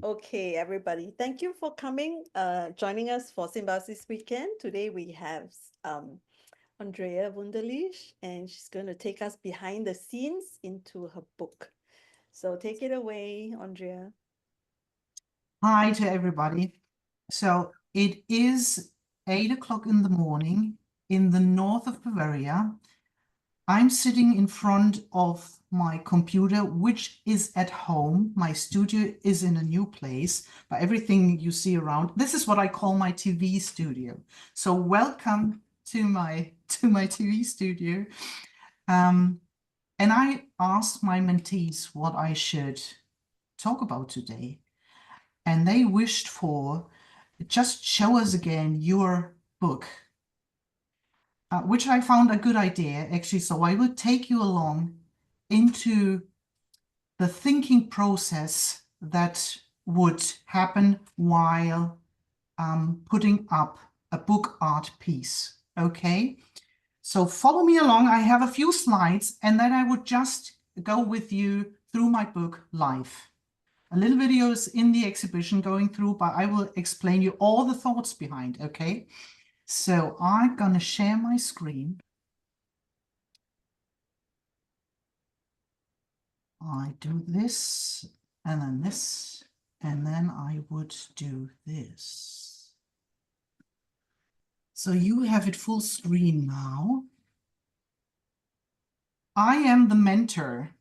Okay, everybody. Thank you for coming, joining us for Symbiosis Weekend. Today we have Andrea Wunderlich, and she's going to take us behind the scenes into her book. So take it away, Andrea. Hi to everybody. So it is 8 o'clock in the morning in the north of Bavaria. I'm sitting in front of my computer, which is at home. My studio is in a new place, but everything you see around, this is what I call my TV studio. So welcome to my TV studio. And I asked my mentees what I should talk about today. And they wished for, just show us again your book, which I found a good idea, actually. So I will take you along into the thinking process that would happen while putting up a book art piece. Okay, so follow me along. I have a few slides, and then I would just go with you through my book live. A little videos in the exhibition going through, but I will explain you all the thoughts behind, okay? So I'm gonna share my screen. I do this, and then this, and then I would do this. So you have it full screen now. I am the mentor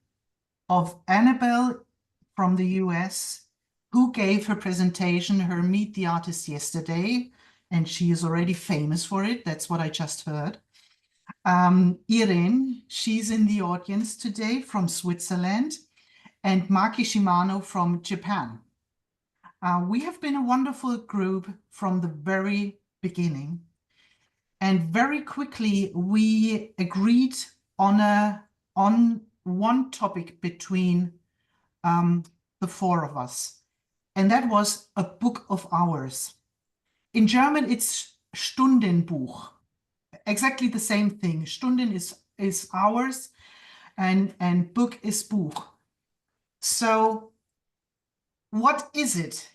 of Annabelle from the US, who gave her presentation, her Meet the Artist yesterday, and she is already famous for it. That's what I just heard. Irene, she's in the audience today from Switzerland, and Maki Shimano from Japan. We have been a wonderful group from the very beginning. And very quickly, we agreed on one topic between the four of us. And that was a book of hours. In German, it's Stundenbuch. Exactly the same thing. Stunden is hours, and book is Buch. So what is it?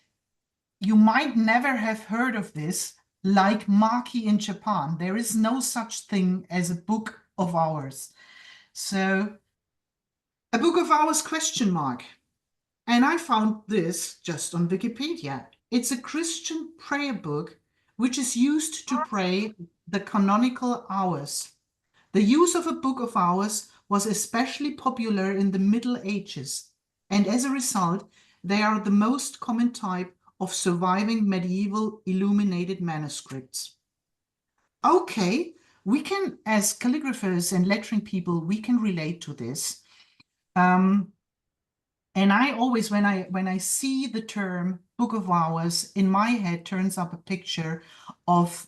You might never have heard of this, like Maki in Japan. There is no such thing as a book of hours. So a book of hours question mark. And I found this just on Wikipedia. It's a Christian prayer book which is used to pray the canonical hours. The use of a book of hours was especially popular in the Middle Ages, and as a result, they are the most common type of surviving medieval illuminated manuscripts. Okay, we can, as calligraphers and lettering people, we can relate to this. And I always, when I see the term Book of Hours, in my head turns up a picture of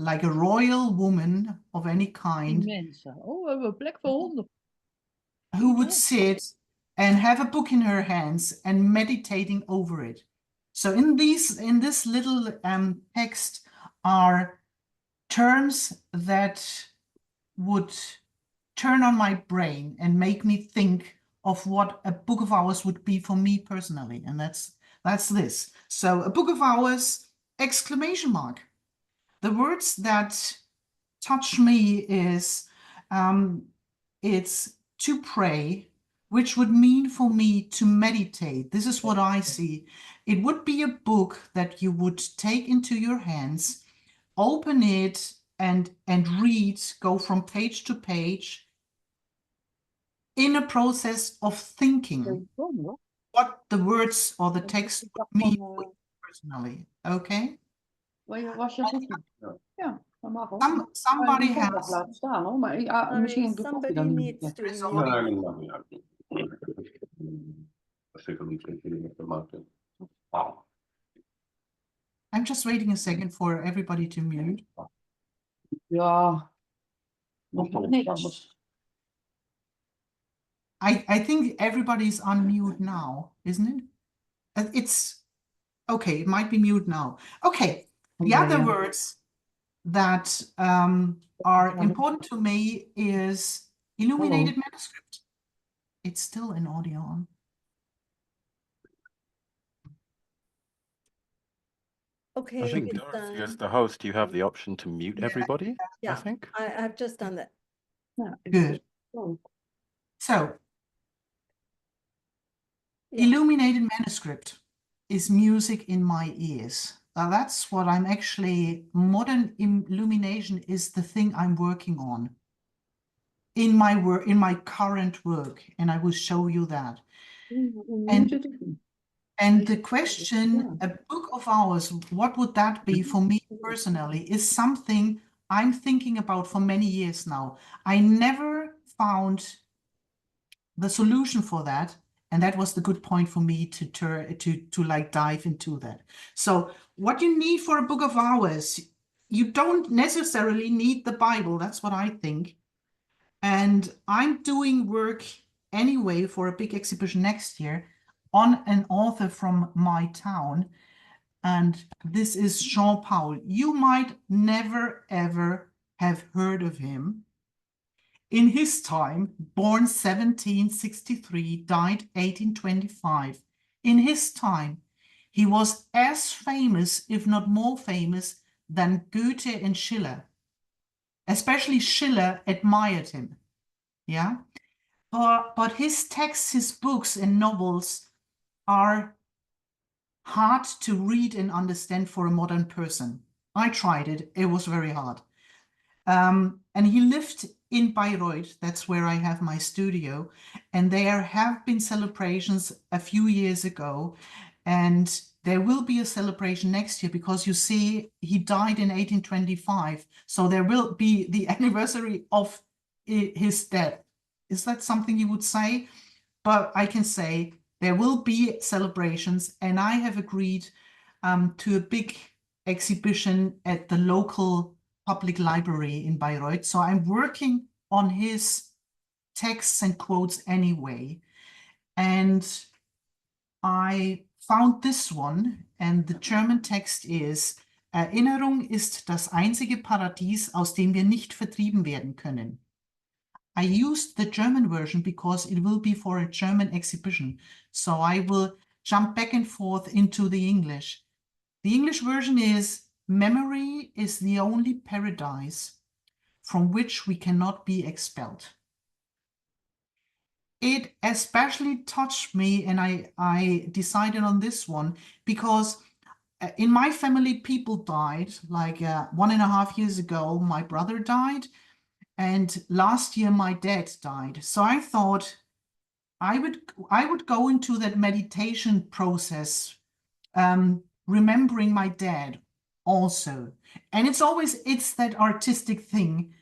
like a royal woman of any kind. Mensen. Oh, we hebben een plek voor honden. Who would sit and have a book in her hands and meditating over it. So in this little text are terms that would turn on my brain and make me think of what a book of hours would be for me personally. And that's this. So a book of hours, exclamation mark. The words that touch me is it's to pray, which would mean for me to meditate. This is what I see. It would be a book that you would take into your hands, open it and read, go from page to page in a process of thinking what the words or the text would mean for you personally. Okay? Was je goed? Ja, dat mag ook. Somebody Je kan has. dat laten staan hoor, maar ja, misschien doet Somebody dan needs niet. to There's mute. I'm just waiting a second for everybody to mute. Ja, nog niet anders. I think everybody's on mute now, isn't it? It's okay, it might be mute now. Okay, the other words that are important to me is illuminated manuscript. It's still in audio on. Okay, I think, it's Dorothy, as done. the host, you have the option to mute everybody, I Yeah, think. I've just done that. Yeah, Good. oh, So, Yeah. illuminated manuscript is music in my ears. That's what I'm actually, modern illumination is the thing I'm working on in my work, in my current work, and I will show you that. And the question, a book of hours, what would that be for me personally, is something I'm thinking about for many years now. I never found the solution for that, and that was the good point for me to like dive into that. So what you need for a book of hours, you don't necessarily need the Bible. That's what I think. And I'm doing work anyway for a big exhibition next year on an author from my town. And this is Jean Paul. You might never, ever have heard of him. In his time, born 1763, died 1825. In his time, he was as famous, if not more famous, than Goethe and Schiller. Especially Schiller admired him. Yeah. But his texts, his books and novels are hard to read and understand for a modern person. I tried it. It was very hard. And he lived in Bayreuth. That's where I have my studio. And there have been celebrations a few years ago. And there will be a celebration next year because you see, he died in 1825. So there will be the anniversary of his death. Is that something you would say? But I can say there will be celebrations, and I have agreed to a big exhibition at the local public library in Bayreuth. So I'm working on his texts and quotes anyway. And I found this one, and the German text is: Erinnerung ist das einzige Paradies, aus dem wir nicht vertrieben werden können. I used the German version because it will be for a German exhibition. So I will jump back and forth into the English. The English version is: memory is the only paradise from which we cannot be expelled. It especially touched me, and I decided on this one because in my family, people died. Like 1.5 years ago, my brother died. And last year, my dad died. So I thought I would go into that meditation process, remembering my dad also. And it's that artistic thing.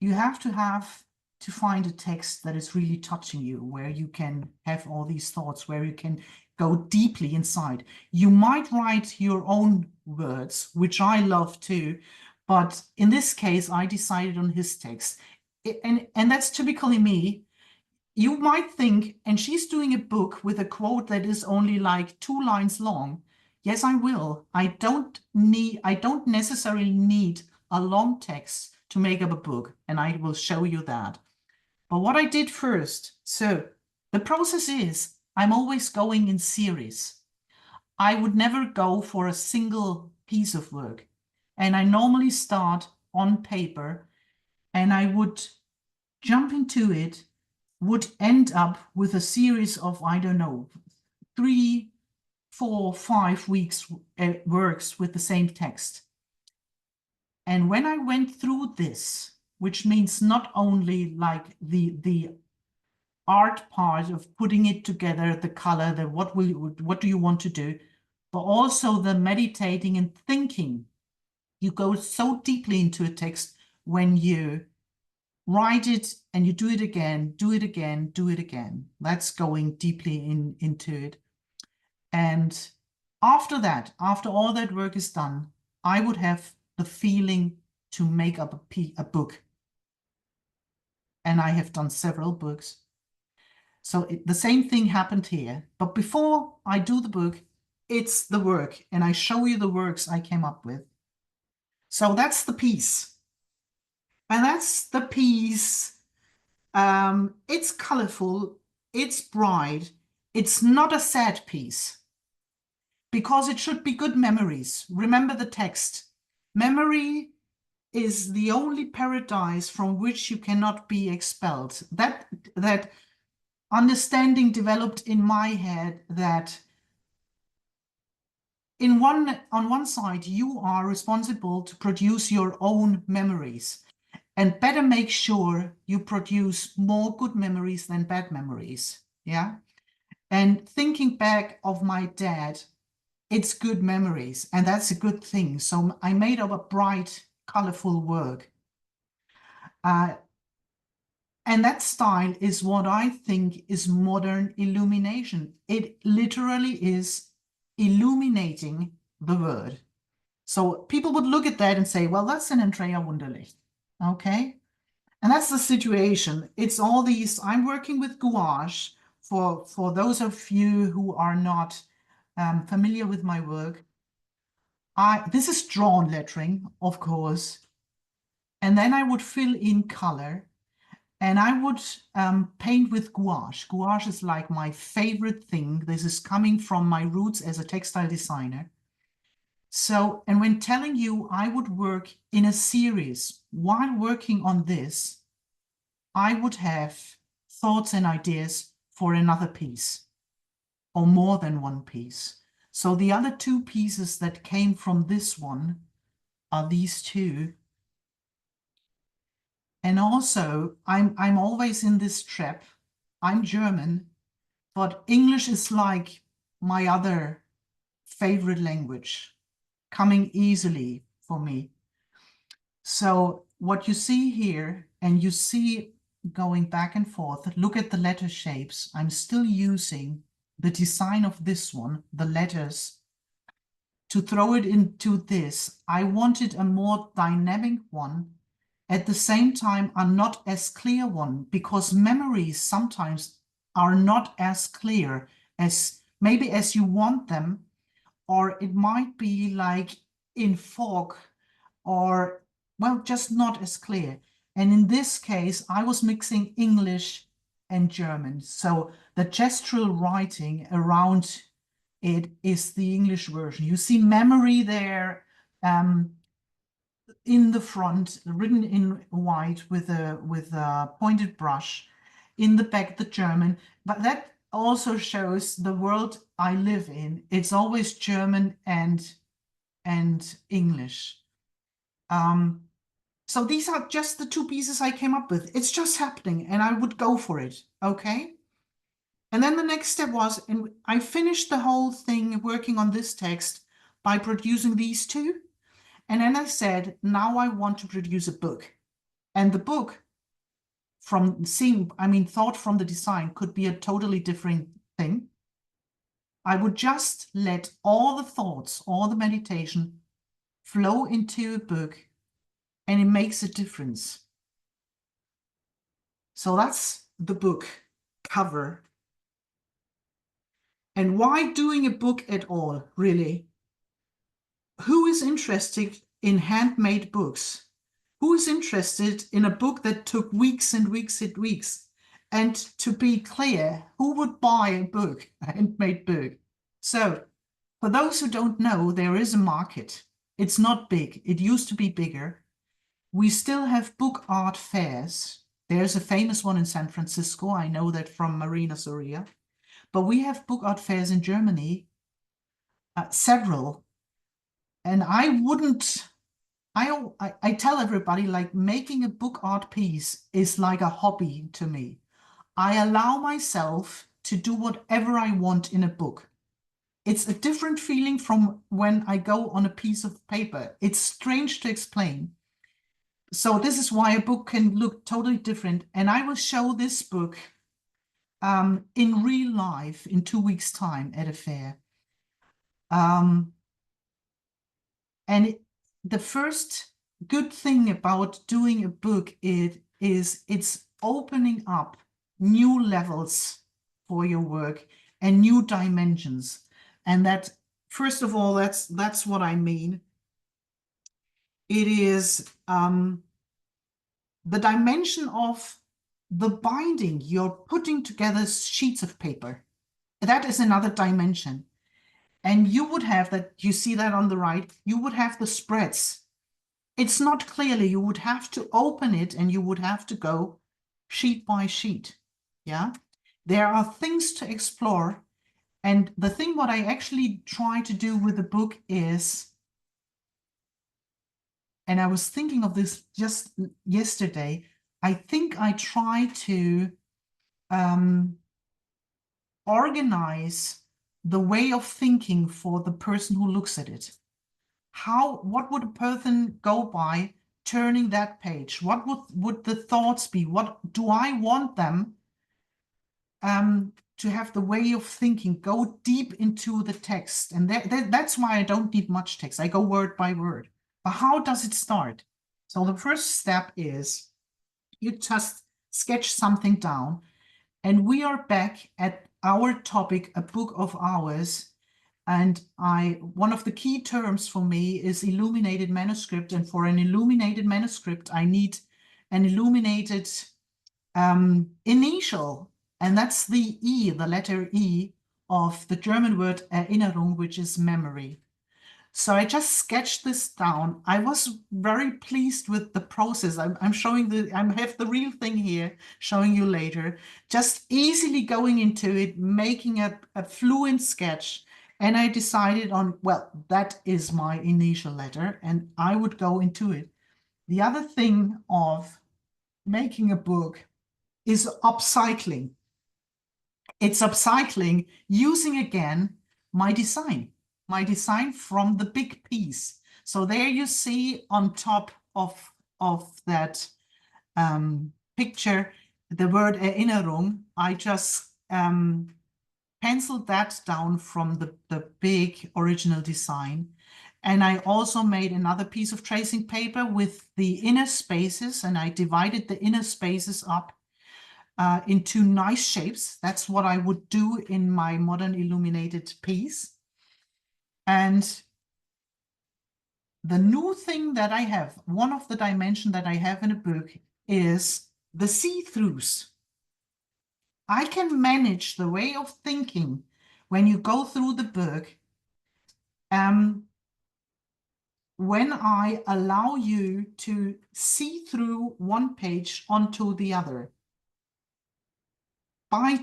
You have to find a text that is really touching you, where you can have all these thoughts, where you can go deeply inside. You might write your own words, which I love too. But in this case, I decided on his text. And that's typically me. You might think, and she's doing a book with a quote that is only like 2 lines long. Yes, I will. I don't necessarily need a long text to make up a book, and I will show you that. But what I did first, so the process is I'm always going in series. I would never go for a single piece of work. And I normally start on paper, and I would jump into it, would end up with a series of, I don't know, 3, 4, 5 weeks works with the same text. And when I went through this, which means not only like the art part of putting it together, the color, what do you want to do, but also the meditating and thinking. You go so deeply into a text when you write it and you do it again, do it again, do it again. That's going deeply into it. And after that, after all that work is done, I would have the feeling to make up a book. And I have done several books. So the same thing happened here. But before I do the book, it's the work. And I show you the works I came up with. So that's the piece. And that's the piece. It's colorful. It's bright. It's not a sad piece. because it should be good memories. Remember the text. Memory is the only paradise from which you cannot be expelled. That understanding developed in my head that on one side, you are responsible to produce your own memories, and better make sure you produce more good memories than bad memories. Yeah. And thinking back of my dad, it's good memories, and that's a good thing. So I made up a bright, colorful work. And that style is what I think is modern illumination. It literally is illuminating the word. So people would look at that and say, well, that's an Andrea Wunderlich. Okay. And that's the situation. It's all these, I'm working with gouache for those of you who are not familiar with my work. This is drawn lettering, of course. And then I would fill in color. And I would paint with gouache. Gouache is like my favorite thing. This is coming from my roots as a textile designer. So, and when telling you I would work in a series, while working on this, I would have thoughts and ideas for another piece, or more than one piece. So the other two pieces that came from this one are these two. And also, I'm always in this trap. I'm German, but English is like my other favorite language, coming easily for me. So what you see here, and you see going back and forth, look at the letter shapes. I'm still using the design of this one, the letters, to throw it into this. I wanted a more dynamic one. At the same time, a not as clear one, because memories sometimes are not as clear as maybe as you want them, or it might be like in fog, or well, just not as clear. And in this case, I was mixing English and German. So the gestural writing around it is the English version. You see memory there, in the front, written in white with a pointed brush. In the back, the German. But that also shows the world I live in. It's always German and English. So these are just the two pieces I came up with. It's just happening, and I would go for it. Okay. And then the next step was, and I finished the whole thing working on this text by producing these two. And then I said, now I want to produce a book. And the book, from seeing, thought from the design, could be a totally different thing. I would just let all the thoughts, all the meditation flow into a book, and it makes a difference. So that's the book cover. And why doing a book at all, really? Who is interested in handmade books? Who is interested in a book that took weeks and weeks and weeks? And to be clear, who would buy a book, a handmade book? So for those who don't know, there is a market. It's not big. It used to be bigger. We still have book art fairs. There's a famous one in San Francisco. I know that from Marina Soria. But we have book art fairs in Germany, several. And I tell everybody, like, making a book art piece is like a hobby to me. I allow myself to do whatever I want in a book. It's a different feeling from when I go on a piece of paper. It's strange to explain. So this is why a book can look totally different. And I will show this book in real life in 2 weeks' time at a fair. The first good thing about doing a book is it's opening up new levels for your work and new dimensions. And that, first of all, that's what I mean. It is the dimension of the binding. You're putting together sheets of paper. That is another dimension. And you would have that, you see that on the right, you would have the spreads. It's not clearly, you would have to open it and you would have to go sheet by sheet. Yeah, there are things to explore. And the thing what I actually try to do with the book is, and I was thinking of this just yesterday, I think I try to organize the way of thinking for the person who looks at it. What would a person go by turning that page? What would the thoughts be? What do I want them to have the way of thinking, go deep into the text? And that's why I don't need much text. I go word by word. But how does it start? So the first step is you just sketch something down, and we are back at our topic, a book of hours. And one of the key terms for me is illuminated manuscript. And for an illuminated manuscript, I need an illuminated initial. And that's the E, the letter E of the German word Erinnerung, which is memory. So I just sketched this down. I was very pleased with the process. I'm showing I have the real thing here, showing you later, just easily going into it, making a fluent sketch. And I decided on, well, that is my initial letter, and I would go into it. The other thing of making a book is upcycling. It's upcycling using again my design from the big piece. So there you see on top of that picture, the word Erinnerung. I just penciled that down from the big original design. And I also made another piece of tracing paper with the inner spaces, and I divided the inner spaces up into nice shapes. That's what I would do in my modern illuminated piece. And the new thing that I have, one of the dimensions that I have in a book, is the see-throughs. I can manage the way of thinking when you go through the book when I allow you to see through one page onto the other. By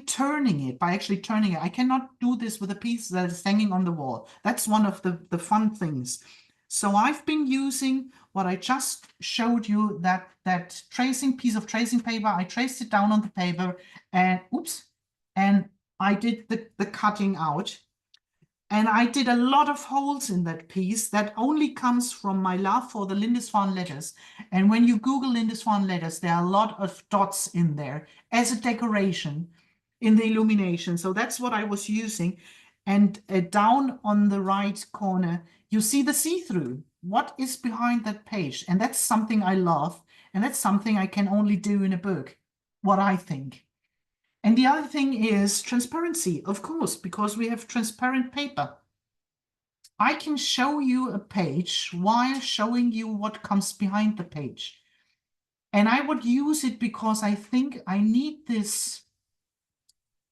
actually turning it. I cannot do this with a piece that is hanging on the wall. That's one of the fun things. So I've been using what I just showed you, that piece of tracing paper. I traced it down on the paper and and I did the cutting out. And I did a lot of holes in that piece that only comes from my love for the Lindisfarne letters. And when you Google Lindisfarne letters, there are a lot of dots in there as a decoration in the illumination. So that's what I was using. And down on the right corner, you see the see-through. What is behind that page? And that's something I love. And that's something I can only do in a book, what I think. And the other thing is transparency, of course, because we have transparent paper. I can show you a page while showing you what comes behind the page. And I would use it because I think I need this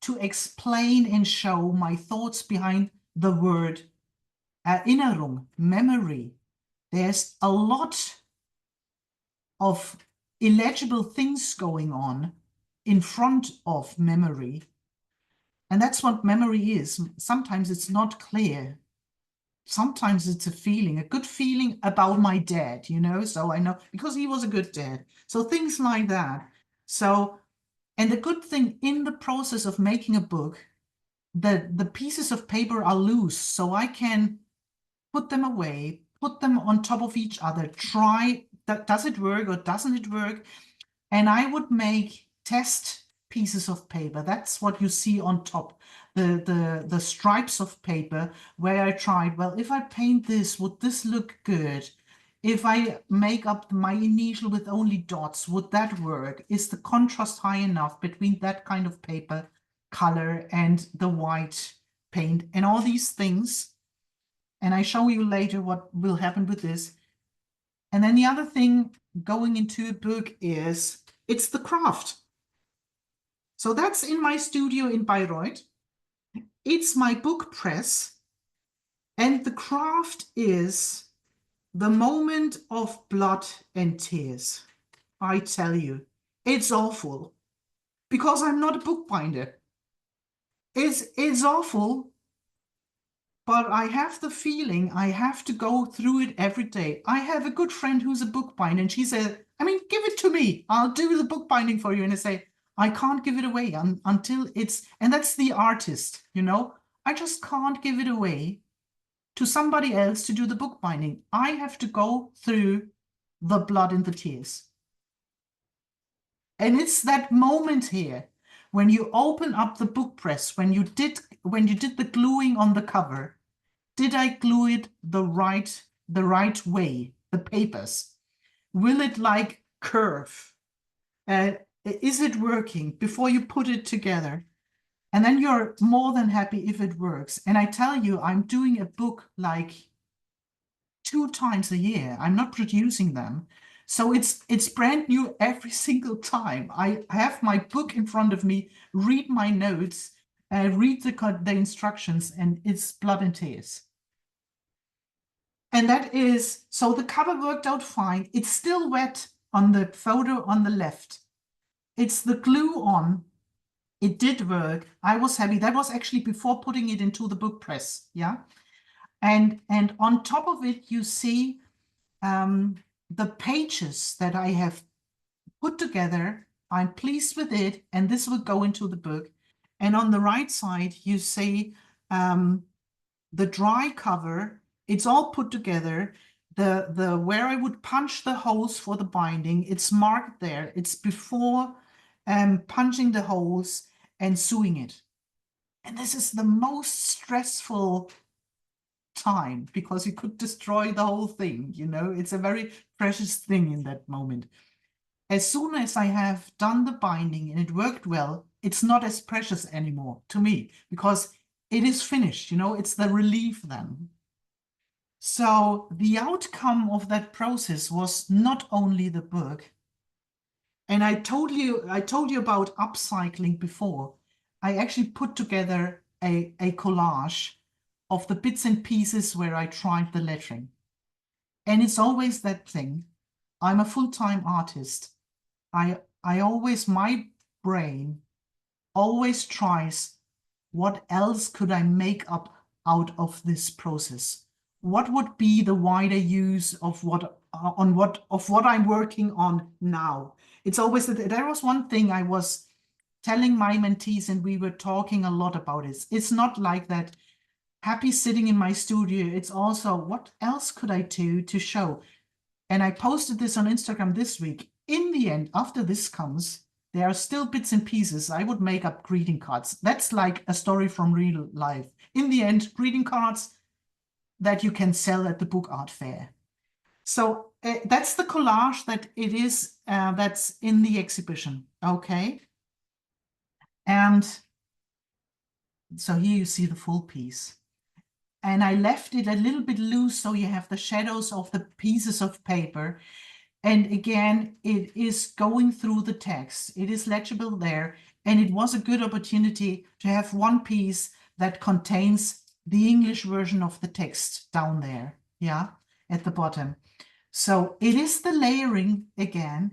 to explain and show my thoughts behind the word Erinnerung, memory. There's a lot of illegible things going on in front of memory. And that's what memory is. Sometimes it's not clear. Sometimes it's a feeling, a good feeling about my dad, you know, so I know because he was a good dad. So things like that. So, and the good thing in the process of making a book, the pieces of paper are loose, so I can put them away, put them on top of each other, try that, does it work or doesn't it work? And I would make test pieces of paper. That's what you see on top, the stripes of paper, where I tried, well, if I paint this, would this look good? If I make up my initial with only dots, would that work? Is the contrast high enough between that kind of paper color and the white paint and all these things? And I show you later what will happen with this. And then the other thing going into a book is, it's the craft. So that's in my studio in Bayreuth. It's my book press. And the craft is the moment of blood and tears. I tell you, it's awful because I'm not a bookbinder. It's awful, but I have the feeling I have to go through it every day. I have a good friend who's a bookbinder, and she said, I mean, give it to me. I'll do the bookbinding for you. And I say, I can't give it away until it's, and that's the artist, you know, I just can't give it away to somebody else to do the bookbinding. I have to go through the blood and the tears. And it's that moment here when you open up the book press, when you did the gluing on the cover. Did I glue it the right way, the papers? Will it like curve? Is it working before you put it together? And then you're more than happy if it works. And I tell you, I'm doing a book like 2 times a year. I'm not producing them. So it's brand new every single time. I have my book in front of me, read my notes, read the instructions, and it's blood and tears. And that is, so the cover worked out fine. It's still wet on the photo on the left. It's the glue on. It did work. I was happy. That was actually before putting it into the book press. Yeah. And on top of it, you see the pages that I have put together. I'm pleased with it. And this will go into the book. And on the right side, you see the dry cover. It's all put together. The where I would punch the holes for the binding, it's marked there. It's before punching the holes and sewing it. And this is the most stressful time because you could destroy the whole thing, you know. It's a very precious thing in that moment. As soon as I have done the binding and it worked well, it's not as precious anymore to me because it is finished, you know. It's the relief then. So the outcome of that process was not only the book, and I told you about upcycling before. I actually put together a collage of the bits and pieces where I tried the lettering. And it's always that thing. I'm a full-time artist. I always, my brain always tries, what else could I make up out of this process? What would be the wider use of what I'm working on now? It's always that there was one thing I was telling my mentees, and we were talking a lot about it. It's not like that happy sitting in my studio. It's also, what else could I do to show? And I posted this on Instagram this week. In the end, after this comes, there are still bits and pieces. I would make up greeting cards. That's like a story from real life. In the end, greeting cards that you can sell at the book art fair. So that's the collage that it is, that's in the exhibition. Okay. And so here you see the full piece. And I left it a little bit loose so you have the shadows of the pieces of paper. And again, it is going through the text. It is legible there. And it was a good opportunity to have one piece that contains the English version of the text down there, yeah, at the bottom. So it is the layering again.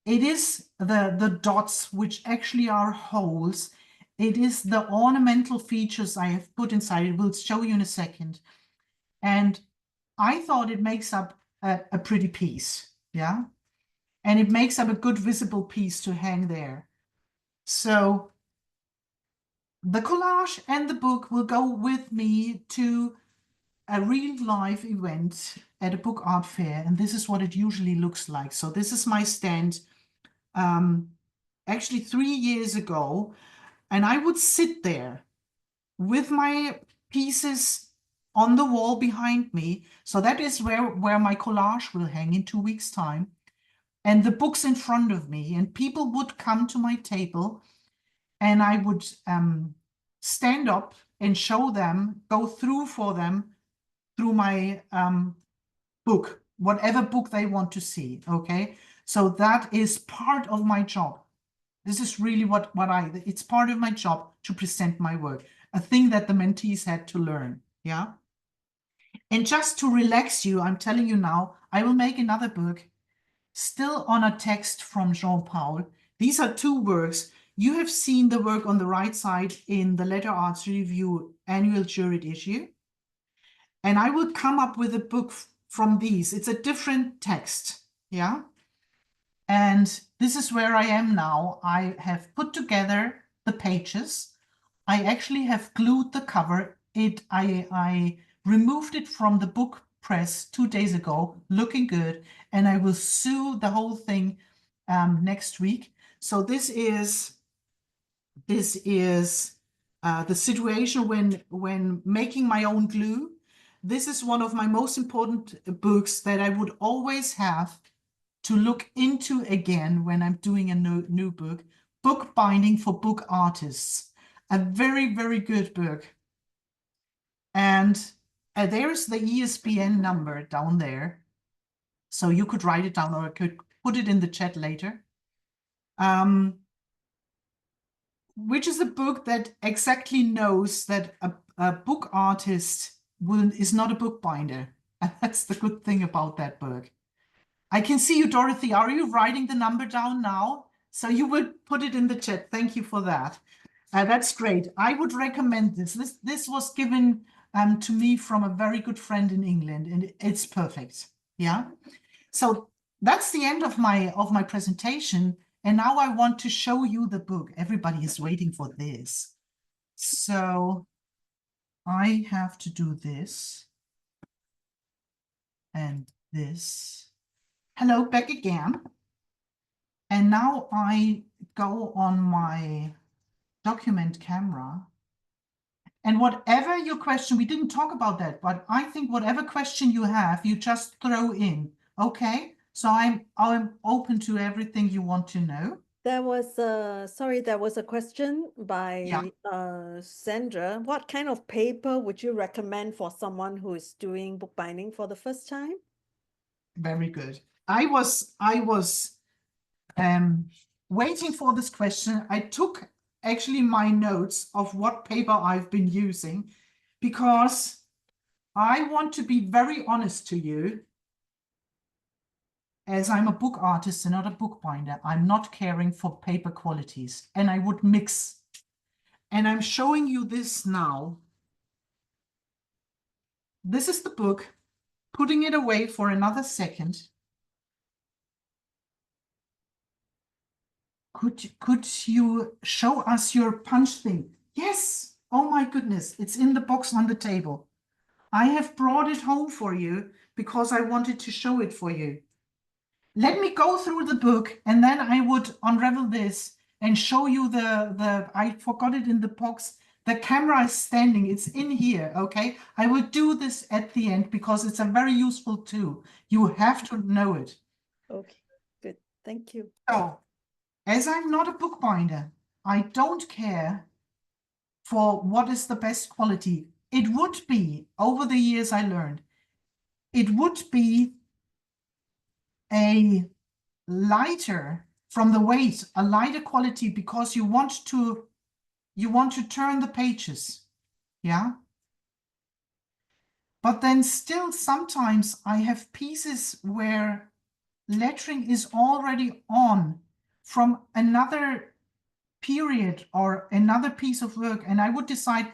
It is the dots, which actually are holes. It is the ornamental features I have put inside. It will show you in a second. And I thought it makes up a pretty piece, yeah? And it makes up a good visible piece to hang there. So the collage and the book will go with me to a real life event at a book art fair. And this is what it usually looks like. So this is my stand actually 3 years ago. And I would sit there with my pieces on the wall behind me. So that is where my collage will hang in 2 weeks' time. And the books in front of me. And people would come to my table and I would stand up and show them, go through for them through my book, whatever book they want to see, okay? So that is part of my job. This is really it's part of my job to present my work, a thing that the mentees had to learn, yeah? And just to relax you, I'm telling you now, I will make another book, still on a text from Jean-Paul. These are two works. You have seen the work on the right side in the Letter Arts Review annual juried issue. And I will come up with a book from these. It's a different text, yeah? And this is where I am now. I have put together the pages. I actually have glued the cover. I removed it from the book press 2 days ago, looking good, and I will sew the whole thing next week. So this is the situation when making my own glue. This is one of my most important books that I would always have to look into again when I'm doing a new book. Book Binding for Book Artists. A very, very good book. And there's the ESPN number down there. So you could write it down, or I could put it in the chat later. Which is a book that exactly knows that a book artist is not a bookbinder. And that's the good thing about that book. I can see you, Dorothy. Are you writing the number down now? So you will put it in the chat. Thank you for that. That's great. I would recommend this. This was given to me from a very good friend in England, and it's perfect. Yeah. So that's the end of my presentation. And now I want to show you the book. Everybody is waiting for this. So I have to do this and this. Hello, back again. And now I go on my document camera. And whatever your question, we didn't talk about that, but I think whatever question you have, you just throw in. Okay? So I'm open to everything you want to know. There was a question by Sandra. What kind of paper would you recommend for someone who is doing bookbinding for the first time? Very good. I was waiting for this question. I took actually my notes of what paper I've been using, because I want to be very honest to you. As I'm a book artist and not a bookbinder, I'm not caring for paper qualities, and I would mix. And I'm showing you this now. This is the book, putting it away for another second. Could you show us your punch thing? Yes. Oh my goodness. It's in the box on the table. I have brought it home for you because I wanted to show it for you. Let me go through the book, and then I would unravel this and show you I forgot it in the box. The camera is standing. It's in here, okay? I will do this at the end because it's a very useful tool. You have to know it. Okay, good. Thank you. So, as I'm not a bookbinder, I don't care for what is the best quality. It would be, over the years I learned, it would be a lighter from the weight, a lighter quality, because you want to turn the pages, yeah? But then still sometimes I have pieces where lettering is already on from another period or another piece of work, and I would decide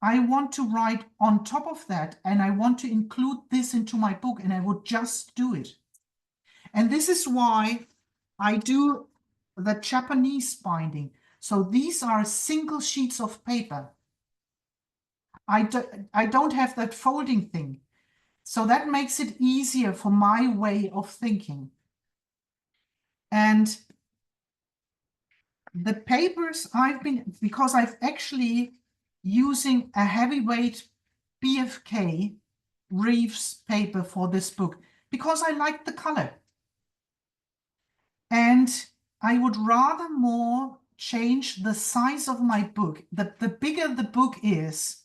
I want to write on top of that, and I want to include this into my book, and I would just do it. And this is why I do the Japanese binding. So these are single sheets of paper. I don't have that folding thing. So that makes it easier for my way of thinking. And the papers because I've actually using a heavyweight BFK Reeves paper for this book, because I like the color. And I would rather more change the size of my book. The bigger the book is,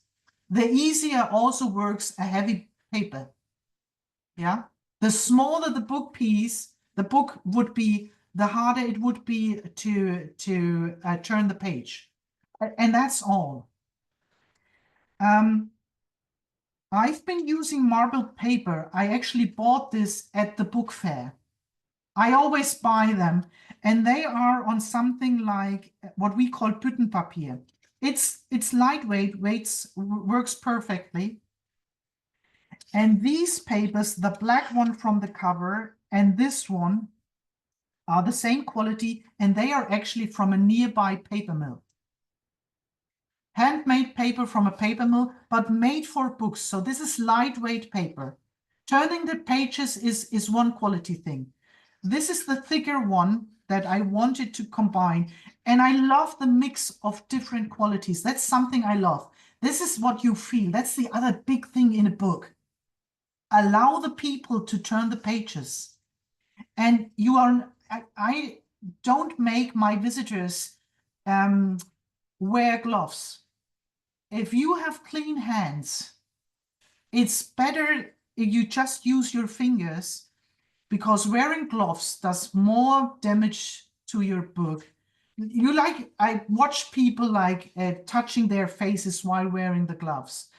the easier also works a heavy paper. Yeah. The smaller the book piece, the book would be, the harder it would be to turn the page. And that's all. I've been using marbled paper. I actually bought this at the book fair. I always buy them, and they are on something like what we call Büttenpapier. It's lightweight, works perfectly. And these papers, the black one from the cover and this one, are the same quality, and they are actually from a nearby paper mill. Handmade paper from a paper mill, but made for books. So this is lightweight paper. Turning the pages is one quality thing. This is the thicker one that I wanted to combine. And I love the mix of different qualities. That's something I love. This is what you feel. That's the other big thing in a book. Allow the people to turn the pages. And I don't make my visitors wear gloves. If you have clean hands, it's better if you just use your fingers, because wearing gloves does more damage to your book. I watch people touching their faces while wearing the gloves.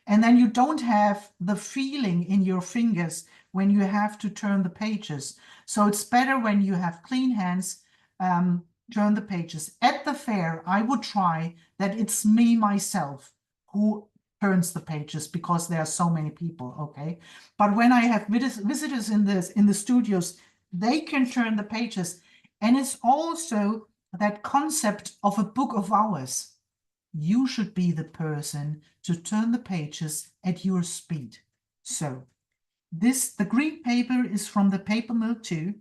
And then you don't have the feeling in your fingers when you have to turn the pages. So it's better when you have clean hands, turn the pages. At the fair, I would try that it's me, myself, who turns the pages, because there are so many people, okay? But when I have visitors in the studios, they can turn the pages. And it's also that concept of a book of hours. You should be the person to turn the pages at your speed. So the green paper is from the paper mill too.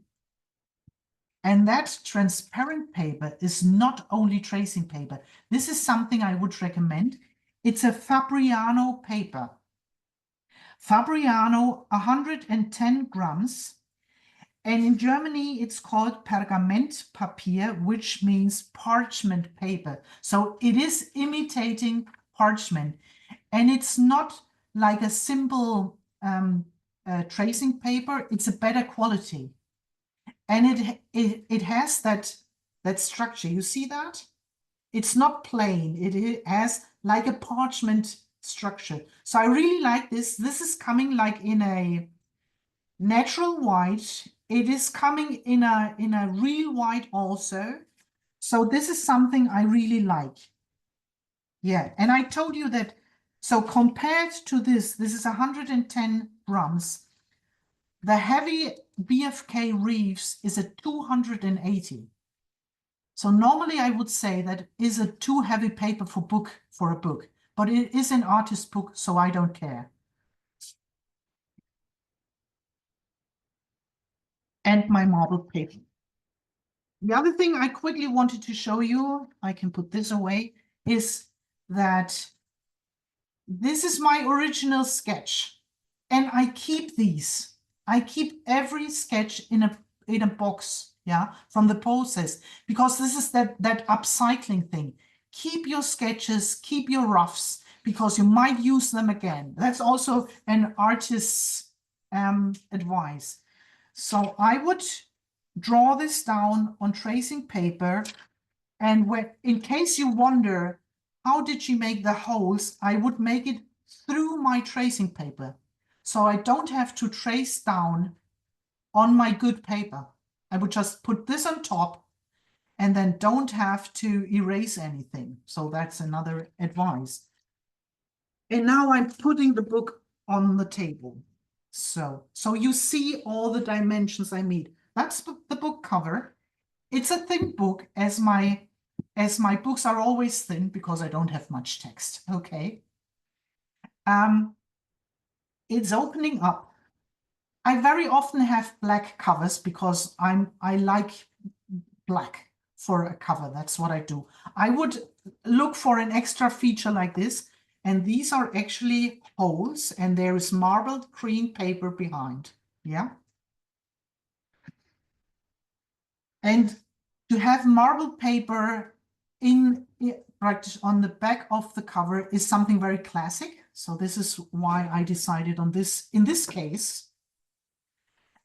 And that transparent paper is not only tracing paper. This is something I would recommend. It's a Fabriano paper. Fabriano, 110 grams. And in Germany, it's called Pergamentpapier, which means parchment paper. So it is imitating parchment. And it's not like a simple tracing paper. It's a better quality. And it has that structure. You see that? It's not plain. It has like a parchment structure. So I really like this. This is coming like in a natural white. It is coming in a real white also. So this is something I really like. Yeah, and I told you that, so compared to this is 110 grams. The heavy BFK Reeves is a 280. So normally I would say that is a too heavy paper for a book, but it is an artist book, so I don't care. And my marbled paper. The other thing I quickly wanted to show you, I can put this away, is that this is my original sketch. And I keep these. I keep every sketch in a box, yeah, from the process, because this is that upcycling thing. Keep your sketches, keep your roughs, because you might use them again. That's also an artist's advice. So I would draw this down on tracing paper, and in case you wonder how did she make the holes, I would make it through my tracing paper, so I don't have to trace down on my good paper. I would just put this on top and then don't have to erase anything. So that's another advice. And now I'm putting the book on the table. So you see all the dimensions I need. That's the book cover. It's a thin book, as my books are always thin because I don't have much text. Okay. It's opening up. I very often have black covers because I like black for a cover. That's what I do. I would look for an extra feature like this. And these are actually holes, and there is marbled green paper behind. Yeah. And to have marbled paper right on the back of the cover is something very classic. So this is why I decided on this in this case.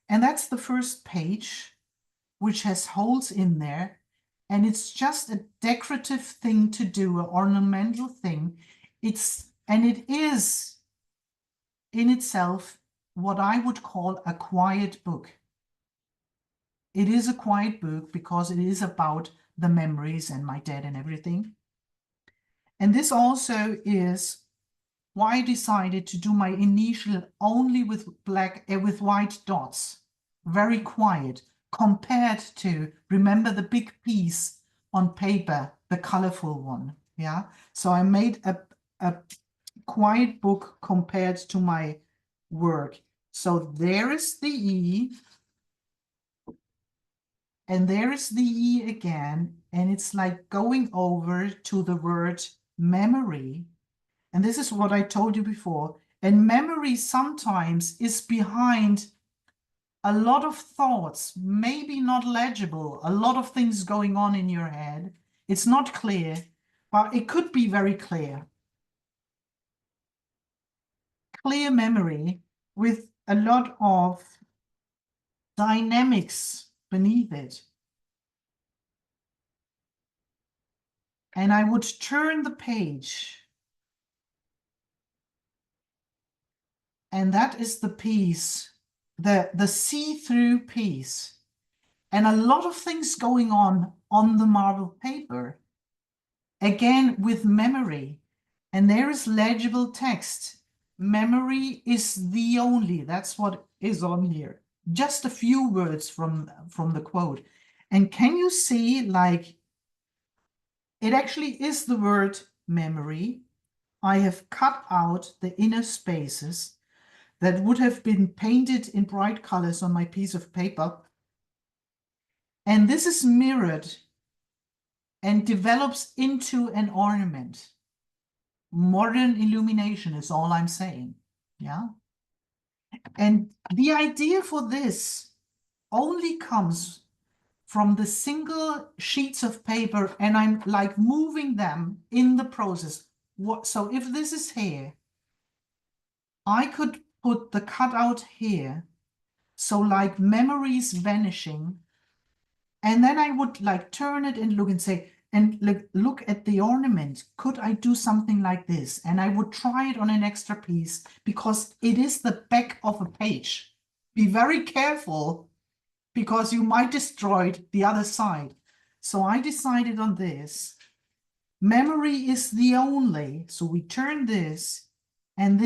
And that's the first page, which has holes in there. And it's just a decorative thing to do, an ornamental thing. It is in itself what I would call a quiet book. It is a quiet book because it is about the memories and my dad and everything. And this also is why I decided to do my initial only with with white dots, very quiet, compared to, remember the big piece on paper, the colorful one. Yeah. So I made a quiet book compared to my work. So there is the E, and there is the E again, and it's like going over to the word memory. And this is what I told you before. And memory sometimes is behind a lot of thoughts, maybe not legible, a lot of things going on in your head. It's not clear, but it could be very clear. Clear memory with a lot of dynamics beneath it. And I would turn the page. And that is the piece, the see-through piece. And a lot of things going on the marble paper. Again, with memory. And there is legible text. Memory is the only, that's what is on here. Just a few words from the quote. And can you see, like, it actually is the word memory. I have cut out the inner spaces that would have been painted in bright colors on my piece of paper. And this is mirrored and develops into an ornament. Modern illumination is all I'm saying. Yeah. And the idea for this only comes from the single sheets of paper, and I'm like moving them in the process. So if this is here, I could put the cutout here. So like memories vanishing. And then I would like turn it and look and say, and look at the ornament. Could I do something like this? And I would try it on an extra piece because it is the back of a page. Be very careful because you might destroy the other side. So I decided on this. Memory is the only. So we turn this, and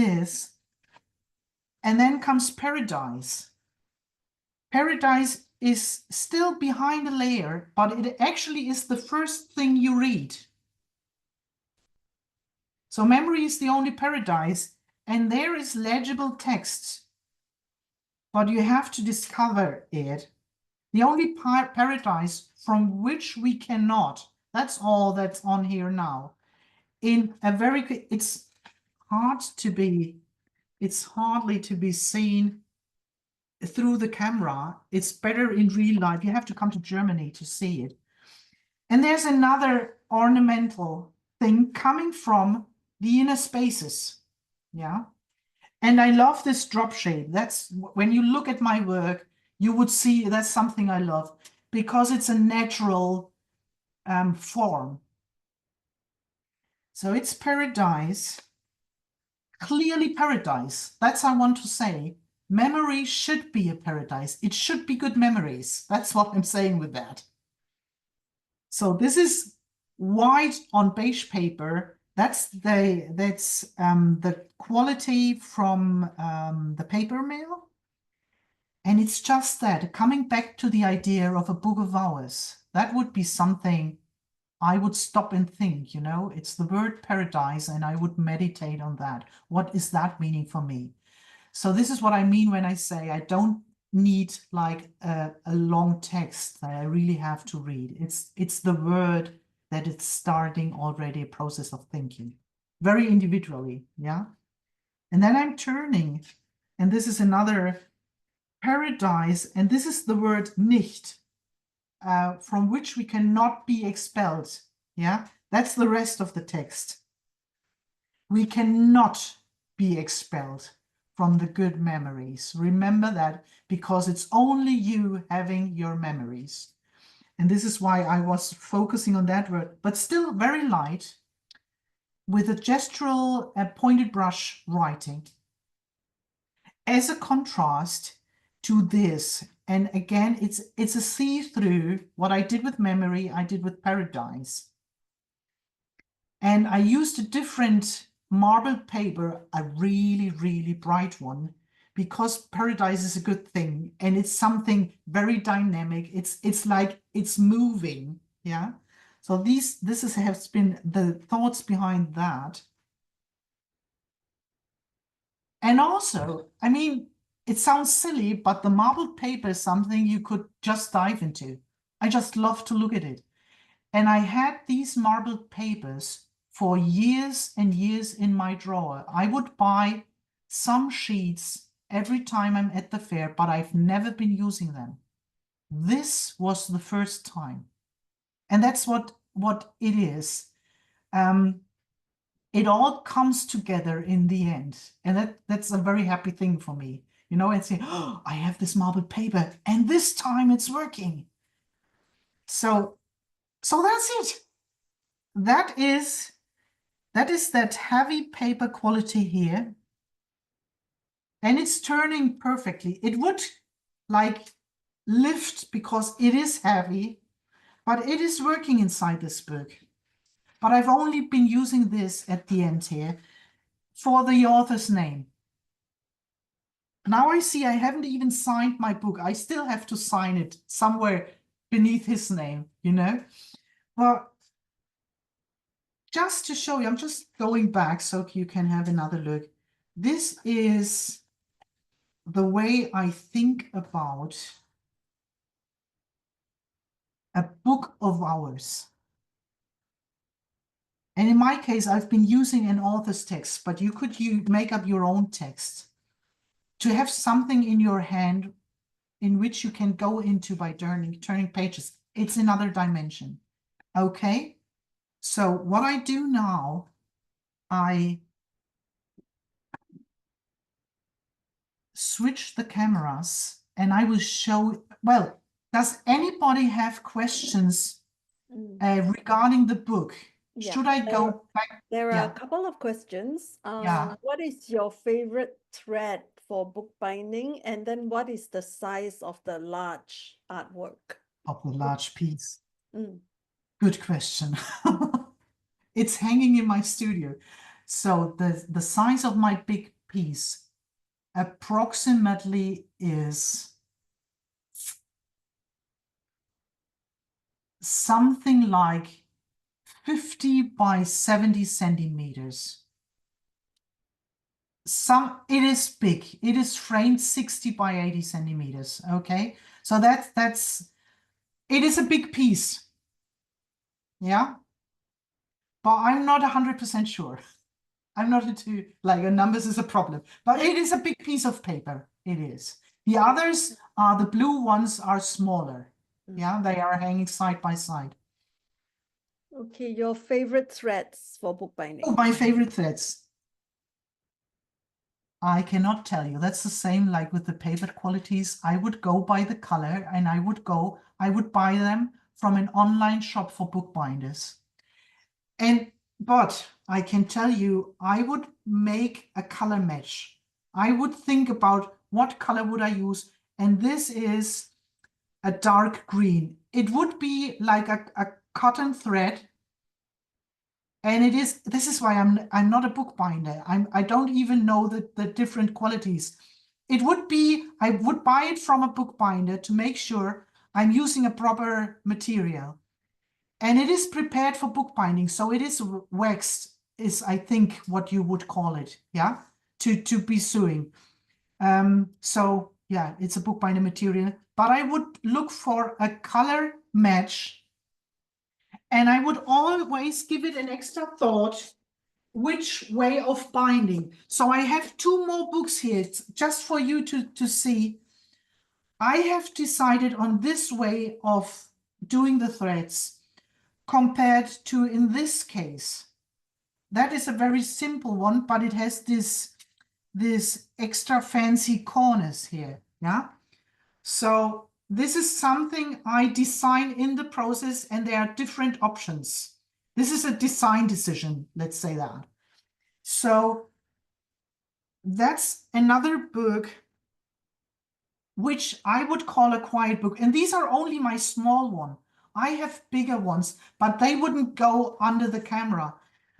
then comes paradise. Paradise is still behind a layer, but it actually is the first thing you read. So memory is the only paradise, and there is legible text, but you have to discover it. The only paradise from which we cannot, that's all that's on here now. It's hardly to be seen through the camera. It's better in real life. You have to come to Germany to see it. And there's another ornamental thing coming from the inner spaces. Yeah. And I love this drop shade. That's when you look at my work, you would see that's something I love because it's a natural form. So it's paradise, clearly paradise. That's what I want to say. Memory should be a paradise. It should be good memories. That's what I'm saying with that. So this is white on beige paper. That's the quality from the paper mill. And it's just that, coming back to the idea of a book of hours, that would be something I would stop and think, you know, it's the word paradise, and I would meditate on that. What is that meaning for me? So this is what I mean when I say I don't need like a long text that I really have to read. It's the word that it's starting already a process of thinking, very individually, yeah? And then I'm turning, and this is another paradise, and this is the word nicht, from which we cannot be expelled, yeah? That's the rest of the text. We cannot be expelled from the good memories. Remember that, because it's only you having your memories. And this is why I was focusing on that word, but still very light, with a gestural pointed brush writing. as a contrast to this. And again, it's a see-through. What I did with memory, I did with paradise. And I used a different marbled paper, a really, really bright one, because paradise is a good thing. And it's something very dynamic. It's like it's moving. Yeah. So has been the thoughts behind that. And also, I mean, it sounds silly, but the marbled paper is something you could just dive into. I just love to look at it. And I had these marbled papers for years and years in my drawer. I would buy some sheets every time I'm at the fair, but I've never been using them. This was the first time. And that's what it is. It all comes together in the end. And that's a very happy thing for me. You know, and say, oh, I have this marbled paper and this time it's working. So that's it. That is that heavy paper quality here. And it's turning perfectly. It would like lift because it is heavy, but it is working inside this book. But I've only been using this at the end here for the author's name. Now I see I haven't even signed my book. I still have to sign it somewhere beneath his name, you know? Well, just to show you, I'm just going back so you can have another look. This is the way I think about a book of hours. And in my case, I've been using an author's text, but you could make up your own text to have something in your hand in which you can go into by turning pages. It's another dimension. Okay. So what I do now, I switch the cameras and I will show, well, does anybody have questions regarding the book? Yeah, Should I go back? There are Yeah. a couple of questions. Yeah. What is your favorite thread for bookbinding? And then what is the size of the large artwork? Of the large piece. Mm. Good question. It's hanging in my studio. So the size of my big piece approximately is something like 50 by 70 centimeters. It is big. It is framed 60 by 80 centimeters. Okay. So it is a big piece. Yeah. But I'm not 100% sure. I'm not into like numbers is a problem, but it is a big piece of paper. It is. The others are the blue ones are smaller. Yeah, they are hanging side by side. Okay, your favorite threads for bookbinding? Oh, my favorite threads. I cannot tell you. That's the same like with the paper qualities. I would go by the color and I would buy them from an online shop for bookbinders. But I can tell you, I would make a color match. I would think about what color would I use. And this is a dark green. It would be like a cotton thread. And this is why I'm not a bookbinder. I don't even know the different qualities. It would be, I would buy it from a bookbinder to make sure I'm using a proper material. And it is prepared for bookbinding. So it is waxed, is I think what you would call it, yeah, to be sewing. So yeah, it's a bookbinder material. But I would look for a color match. And I would always give it an extra thought, which way of binding. So I have two more books here, just for you to see. I have decided on this way of doing the threads compared to in this case. That is a very simple one, but it has this extra fancy corners here. Yeah. So this is something I design in the process, and there are different options. This is a design decision, let's say that. So that's another book which I would call a quiet book. And these are only my small one. I have bigger ones, but they wouldn't go under the camera.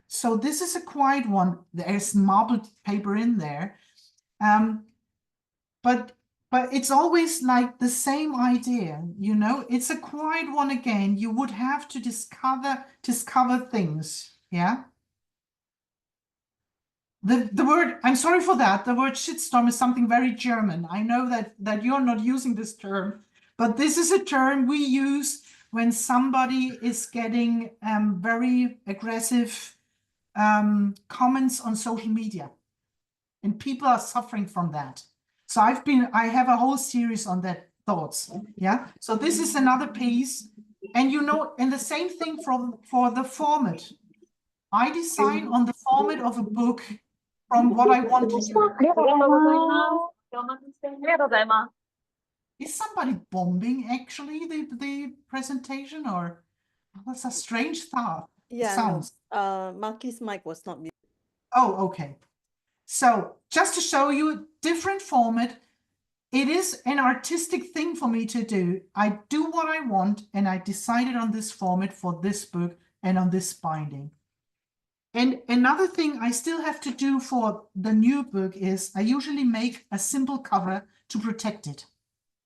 So this is a quiet one. There's marbled paper in there. But it's always like the same idea, you know, it's a quiet one again. You would have to discover things. Yeah. The word, I'm sorry for that. The word shitstorm is something very German. I know that you're not using this term, but this is a term we use when somebody is getting very aggressive comments on social media, and people are suffering from that. So I have a whole series on that thoughts. Yeah. So this is another piece, and you know, and the same thing for the format. I design on the format of a book from what I want to do. Is somebody bombing actually the presentation, or that's a strange thought? Yeah, Sounds. no. Marky's mic was not muted. Oh, okay. So just to show you different format, it is an artistic thing for me to do. I do what I want, and I decided on this format for this book and on this binding. And another thing I still have to do for the new book is I usually make a simple cover to protect it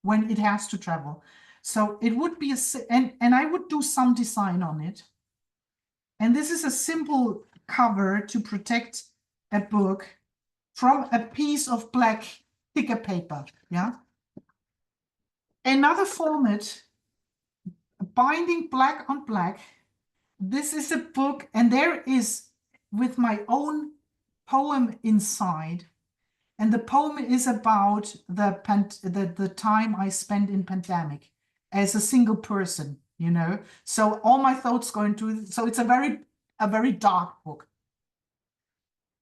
when it has to travel. So it would be and I would do some design on it. And this is a simple cover to protect a book from a piece of black thicker paper. Yeah. Another format, binding black on black. This is a book, and there is with my own poem inside. And the poem is about the time I spent in pandemic as a single person, you know. So all my thoughts go into, so it's a very dark book.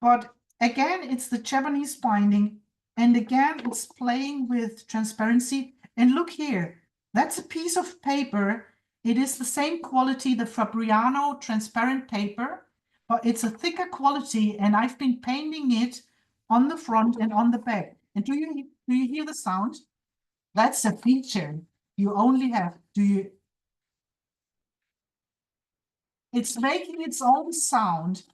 But again, it's the Japanese binding. And again, it's playing with transparency. And look here, that's a piece of paper. It is the same quality, the Fabriano transparent paper, but it's a thicker quality. And I've been painting it on the front and on the back. And do you hear the sound? That's a feature you only have. It's making its own sound.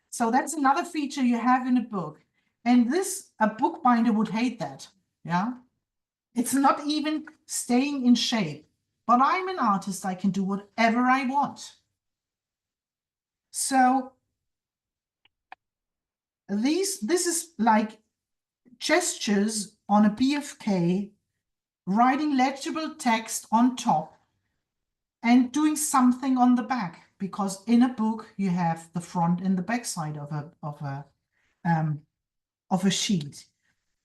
So that's another feature you have in a book. And a bookbinder would hate that. Yeah. It's not even staying in shape, but I'm an artist. I can do whatever I want. So this is like gestures on a BFK, writing legible text on top and doing something on the back, because in a book you have the front and the back side of a sheet,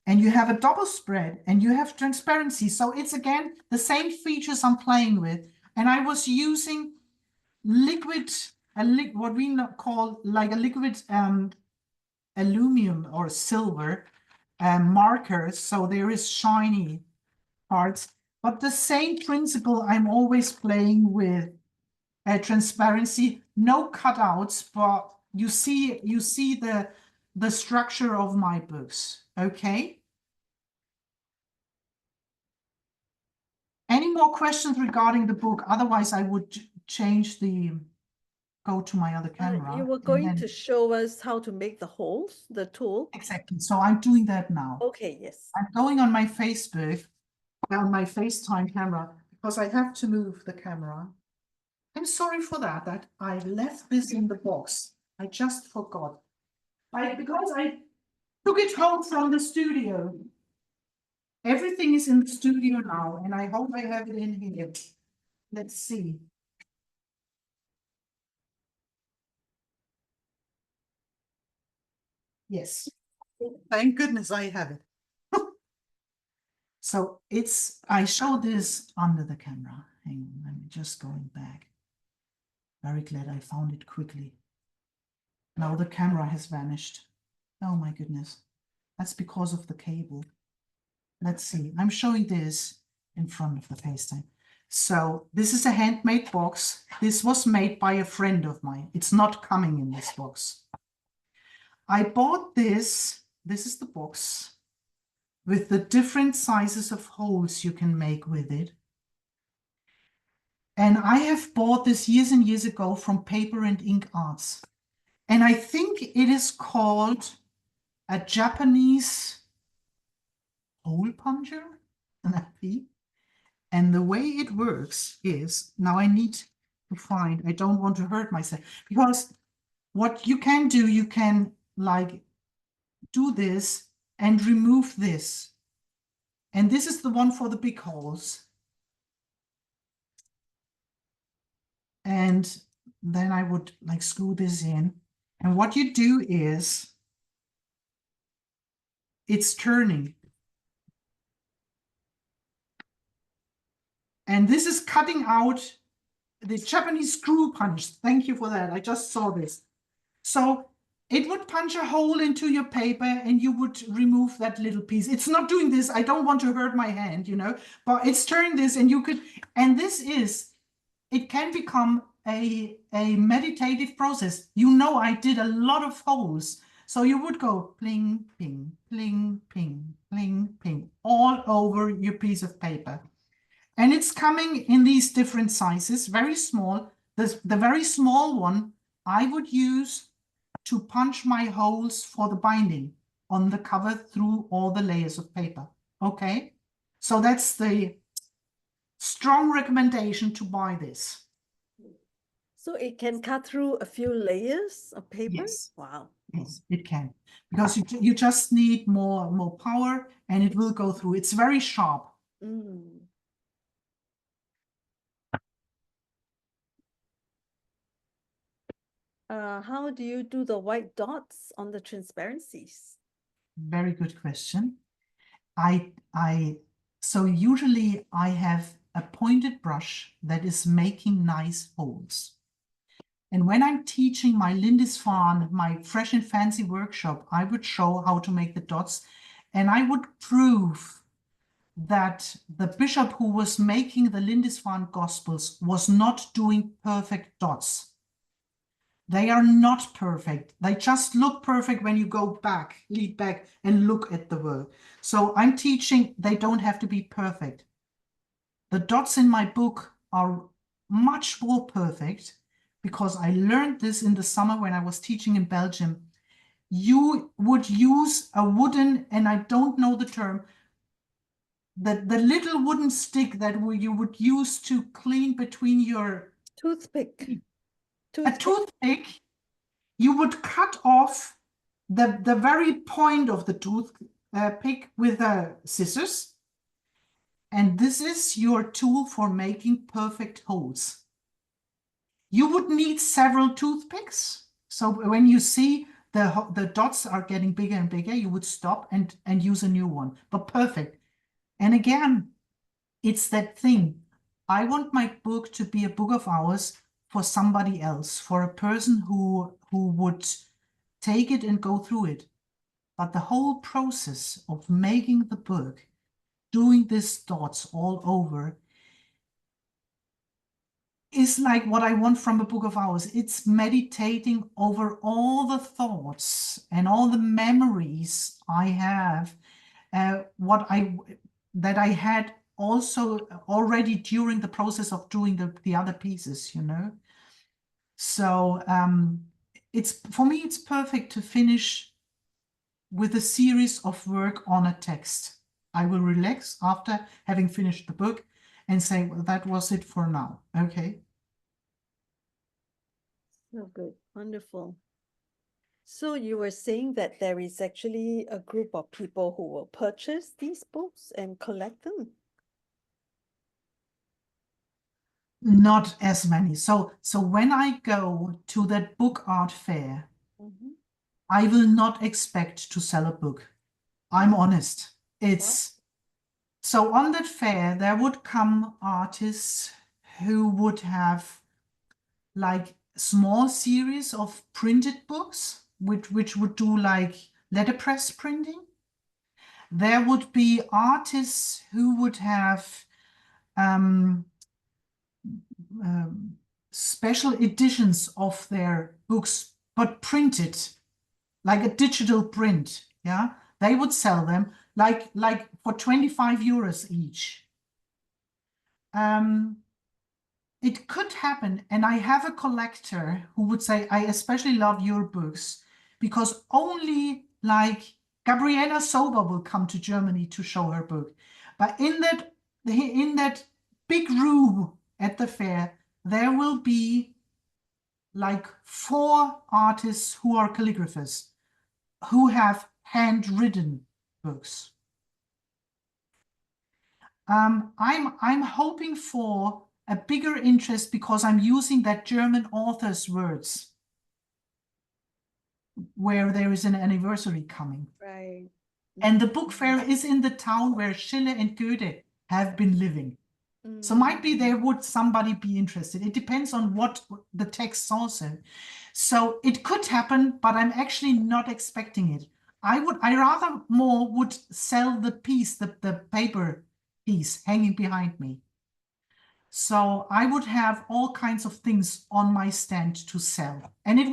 and you have a double spread and you have transparency. So it's again the same features I'm playing with, and I was using what we call like a liquid aluminum or silver markers. So there is shiny parts, but the same principle I'm always playing with transparency, no cutouts, but you see the structure of my books. Okay. Any more questions regarding the book? Otherwise, I would go to my other camera. You were going to show us how to make the holes, the tool. Exactly. So I'm doing that now. Okay, yes. I'm going on my Facebook, on my FaceTime camera, because I have to move the camera. I'm sorry for that I left this in the box. I just forgot. Because I took it home from the studio. Everything is in the studio now, and I hope I have it in here. Let's see. Yes. Thank goodness I have it. So I showed this under the camera. Hang on, I'm just going back. Very glad I found it quickly. Now the camera has vanished. Oh my goodness. That's because of the cable. Let's see. I'm showing this in front of the FaceTime. So this is a handmade box. This was made by a friend of mine. It's not coming in this box. I bought this this is the box with the different sizes of holes you can make with it. And I have bought this years and years ago from Paper and Ink Arts. And I think it is called a Japanese hole puncher, an AP. And the way it works is, now I need to find, I don't want to hurt myself, because what you can do, you can like do this and remove this. And this is the one for the big holes. And then I would like screw this in. And what you do is, it's turning. And this is cutting out the Japanese screw punch. Thank you for that. I just saw this. So it would punch a hole into your paper and you would remove that little piece. It's not doing this. I don't want to hurt my hand, you know, but it's turning this and you could, and this is, it can become a meditative process. You know, I did a lot of holes. So you would go pling, ping, pling, ping, pling, ping, all over your piece of paper. And it's coming in these different sizes, very small. The very small one I would use to punch my holes for the binding on the cover through all the layers of paper. Okay, so that's the strong recommendation to buy this. So it can cut through a few layers of paper? Yes. Wow. Yes, it can, because you just need more power and it will go through. It's very sharp. Mm. How do you do the white dots on the transparencies? Very good question. So usually I have a pointed brush that is making nice holes. And when I'm teaching my Lindisfarne, my Fresh and Fancy workshop, I would show how to make the dots. And I would prove that the bishop who was making the Lindisfarne Gospels was not doing perfect dots. They are not perfect. They just look perfect when you go back, lead back and look at the work. So I'm teaching, they don't have to be perfect. The dots in my book are much more perfect because I learned this in the summer when I was teaching in Belgium. You would use a wooden, and I don't know the term, the little wooden stick that you would use to clean between your... Toothpick. A toothpick. You would cut off the very point of the toothpick with scissors. And this is your tool for making perfect holes. You would need several toothpicks. So when you see the dots are getting bigger and bigger, you would stop and use a new one, but perfect. And again, it's that thing. I want my book to be a book of hours for somebody else, for a person who would take it and go through it. But the whole process of making the book, doing these dots all over, is like what I want from a book of hours. It's meditating over all the thoughts and all the memories I have, that I had also already during the process of doing the other pieces, you know. So it's, for me, it's perfect to finish with a series of work on a text. I will relax after having finished the book and say, well, that was it for now. Okay. So good. Wonderful. So you were saying that there is actually a group of people who will purchase these books and collect them? Not as many. So when I go to that book art fair, I will not expect to sell a book. I'm honest. It's so on that fair, there would come artists who would have like small series of printed books, which would do like letterpress printing. There would be artists who would have special editions of their books, but printed, like a digital print. Yeah, they would sell them like for 25 euros each. It could happen, and I have a collector who would say, I especially love your books because only like Gabriela Sober will come to Germany to show her book. But in that big room at the fair, there will be like 4 artists who are calligraphers who have handwritten books. I'm hoping for a bigger interest because I'm using that German author's words where there is an anniversary coming. Right. And the book fair is in the town where Schiller and Goethe have been living. So might be there would somebody be interested. It depends on what the text also. So it could happen, but I'm actually not expecting it. I rather more would sell the piece, the paper piece hanging behind me. So I would have all kinds of things on my stand to sell. And it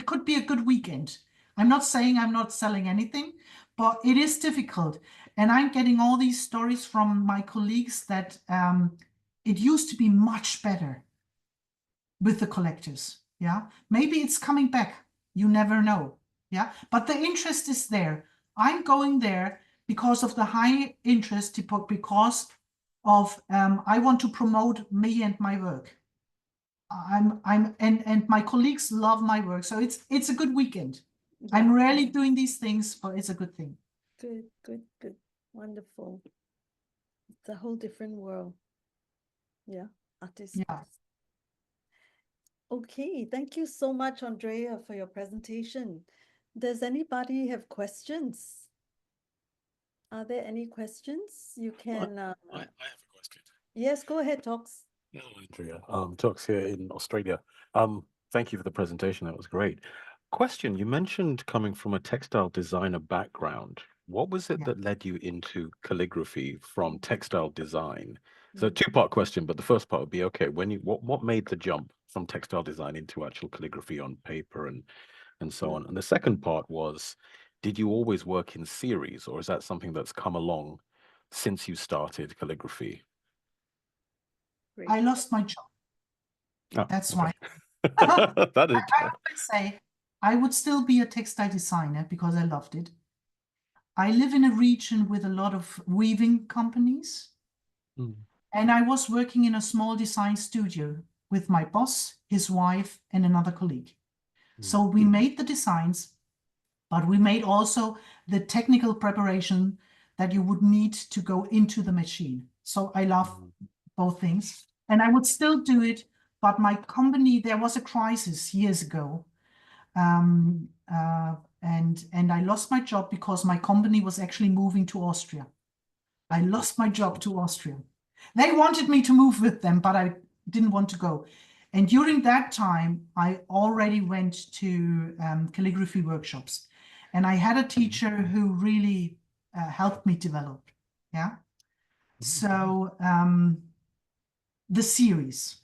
could be a good weekend. I'm not saying I'm not selling anything, but it is difficult. And I'm getting all these stories from my colleagues that it used to be much better with the collectors. Yeah, maybe it's coming back. You never know. Yeah, but the interest is there. I'm going there because of the high interest, because of I want to promote me and my work. And my colleagues love my work, so it's a good weekend. Yeah. I'm rarely doing these things, but it's a good thing. Good, good, good. Wonderful. It's a whole different world. Yeah, artists. Yeah. Okay, thank you so much, Andrea, for your presentation. Does anybody have questions? Are there any questions? You can. I have a question. Yes, go ahead, Tox. Hello, Andrea. Tox here in Australia. Thank you for the presentation. That was great. Question, you mentioned coming from a textile designer background. What was it Yeah. that led you into calligraphy from textile design? So two-part question, but the first part would be, okay, what made the jump from textile design into actual calligraphy on paper and so on? And the second part was, did you always work in series, or is that something that's come along since you started calligraphy? Great. I lost my job. Oh, That's okay. why. That is I would say I would still be a textile designer because I loved it. I live in a region with a lot of weaving companies. And I was working in a small design studio with my boss, his wife, and another colleague. So we made the designs, but we made also the technical preparation that you would need to go into the machine. So I love both things. And I would still do it, but my company, there was a crisis years ago. And I lost my job because my company was actually moving to Austria. I lost my job to Austria. They wanted me to move with them, but I didn't want to go. And during that time, I already went to calligraphy workshops. And I had a teacher who really helped me develop. Yeah. So the series,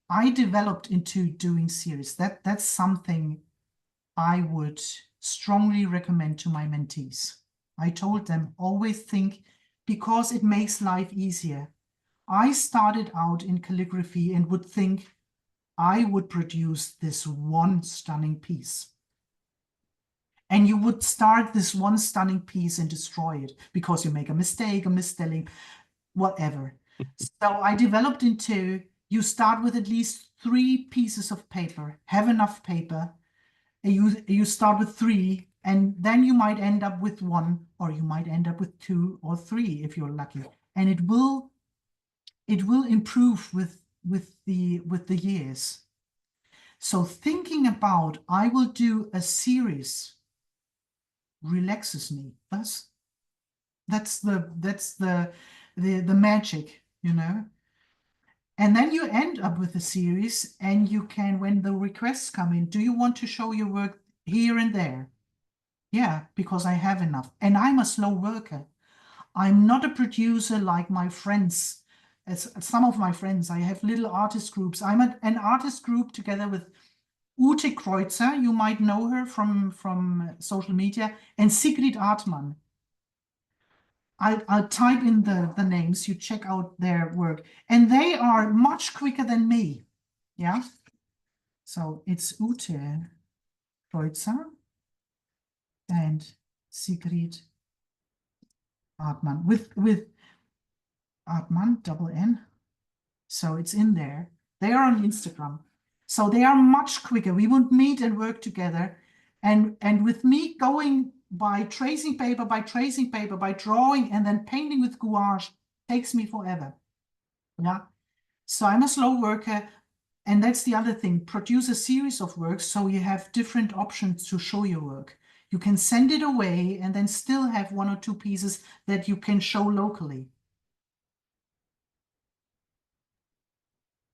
I developed into doing series. That's something I would strongly recommend to my mentees. I told them, always think, because it makes life easier. I started out in calligraphy and would think I would produce this one stunning piece. And you would start this one stunning piece and destroy it because you make a mistake, a misspelling, whatever. So I developed into, you start with at least 3 pieces of paper, have enough paper, you start with 3, and then you might end up with 1, or you might end up with 2 or 3 if you're lucky. And it will improve with the years. So thinking about, I will do a series, relaxes me. That's the magic, you know. And then you end up with a series, and you can, when the requests come in, do you want to show your work here and there? Yeah, because I have enough. And I'm a slow worker. I'm not a producer like my friends. As some of my friends, I have little artist groups. I'm an artist group together with Ute Kreuzer, you might know her from social media, and Sigrid Artmann. I'll type in the names, you check out their work. And they are much quicker than me. Yeah. So it's Ute Kreuzer and Sigrid Artmann with Artmann, double N. So it's in there. They are on Instagram. So they are much quicker. We would meet and work together. And with me going by tracing paper, by drawing, and then painting with gouache takes me forever. Yeah. So I'm a slow worker. And that's the other thing. Produce a series of works so you have different options to show your work. You can send it away and then still have one or two pieces that you can show locally.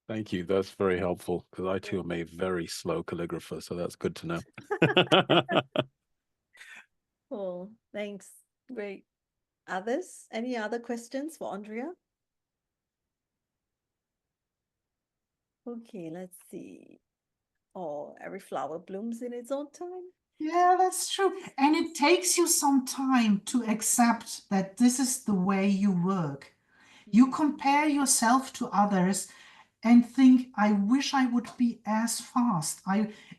Thank you. That's very helpful because I too am a very slow calligrapher, so that's good to know. Cool. Thanks. Great. Others? Any other questions for Andrea? Okay, let's see. Oh, every flower blooms in its own time. Yeah, that's true. And it takes you some time to accept that this is the way you work. You compare yourself to others and think, I wish I would be as fast.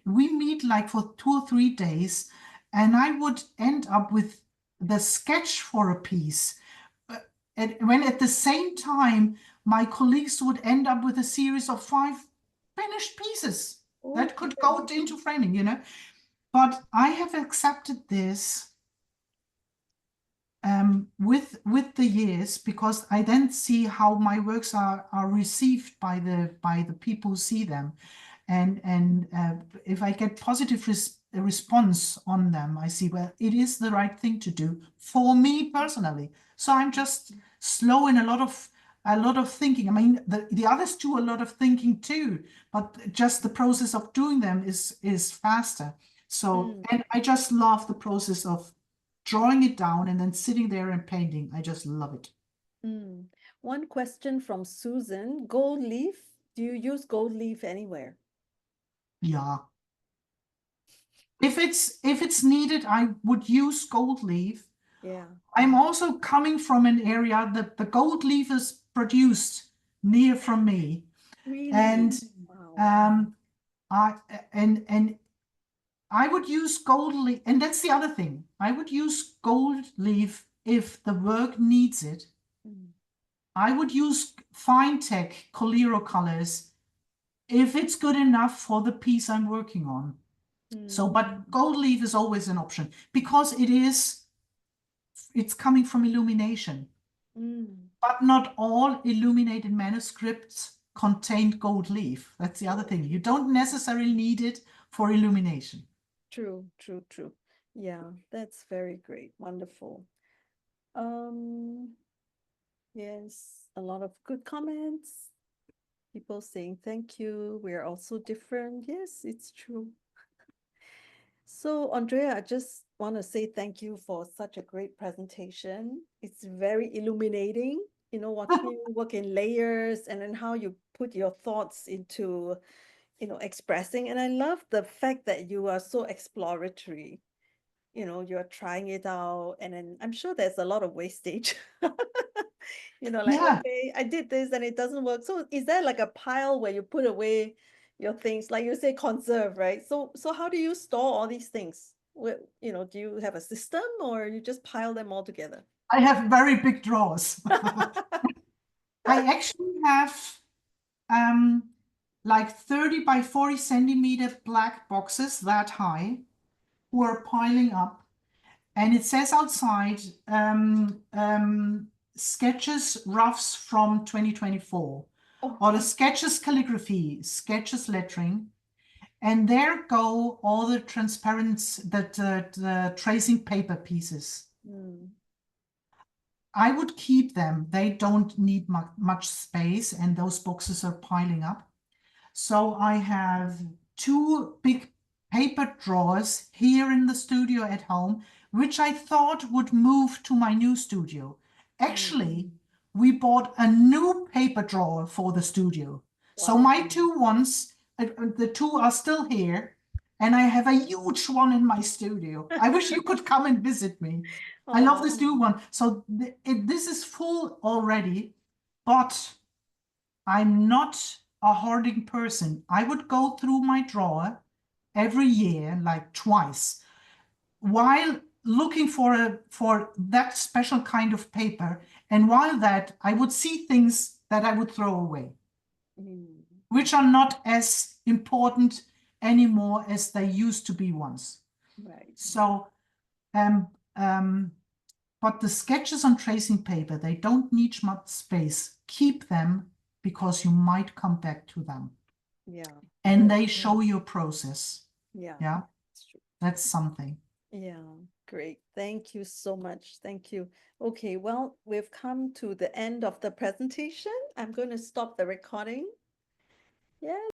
We meet like for 2 or 3 days, and I would end up with the sketch for a piece. And when at the same time, my colleagues would end up with a series of 5 finished pieces that could go into framing, you know. But I have accepted this with the years, because I then see how my works are received by the people who see them, and if I get positive response on them, I see, well, it is the right thing to do for me personally. So I'm just slow in a lot of thinking. I mean, the others do a lot of thinking too, but just the process of doing them is faster. So, and I just love the process of drawing it down and then sitting there and painting. I just love it. One question from Susan. Gold leaf, do you use gold leaf anywhere? Yeah. If it's needed, I would use gold leaf. Yeah. I'm also coming from an area that the gold leaf is produced near from me. Really? And Wow. I would use gold leaf, and that's the other thing. I would use gold leaf if the work needs it. I would use fine tech Coliro colors if it's good enough for the piece I'm working on. So, but gold leaf is always an option because it's coming from illumination. But not all illuminated manuscripts contain gold leaf. That's the other thing. You don't necessarily need it for illumination. True. Yeah, that's very great. Wonderful. Yes, a lot of good comments. People saying thank you. We're also different. Yes, it's true. So, Andrea, I just want to say thank you for such a great presentation. It's very illuminating, watching you work in layers and then how you put your thoughts into, expressing. And I love the fact that you are so exploratory. You're trying it out, and then I'm sure there's a lot of wastage. Okay, I did this and it doesn't work. So is there like a pile where you put away your things, like you say, conserve, right? So how do you store all these things? Do you have a system or you just pile them all together? I have very big drawers. I actually have like 30 by 40 centimeter black boxes that high who are piling up. And it says outside sketches, roughs from 2024, or the sketches calligraphy, sketches lettering. And there go all the the tracing paper pieces. I would keep them. They don't need much space, and those boxes are piling up. So I have 2 big paper drawers here in the studio at home, which I thought would move to my new studio. Actually, we bought a new paper drawer for the studio. So my 2 ones the two are still here, and I have a huge one in my studio. I wish you could come and visit me. I love this new one. So this is full already, but I'm not a hoarding person. I would go through my drawer every year, like twice, while looking for that special kind of paper. And while that, I would see things that I would throw away, which are not as important anymore as they used to be once. Right. So, but the sketches on tracing paper, they don't need much space. Keep them because you might come back to them. Yeah. And they show your process. Yeah. Yeah, That's true. that's something. Yeah, great. Thank you so much. Thank you. Okay, well, we've come to the end of the presentation. I'm going to stop the recording. Yeah.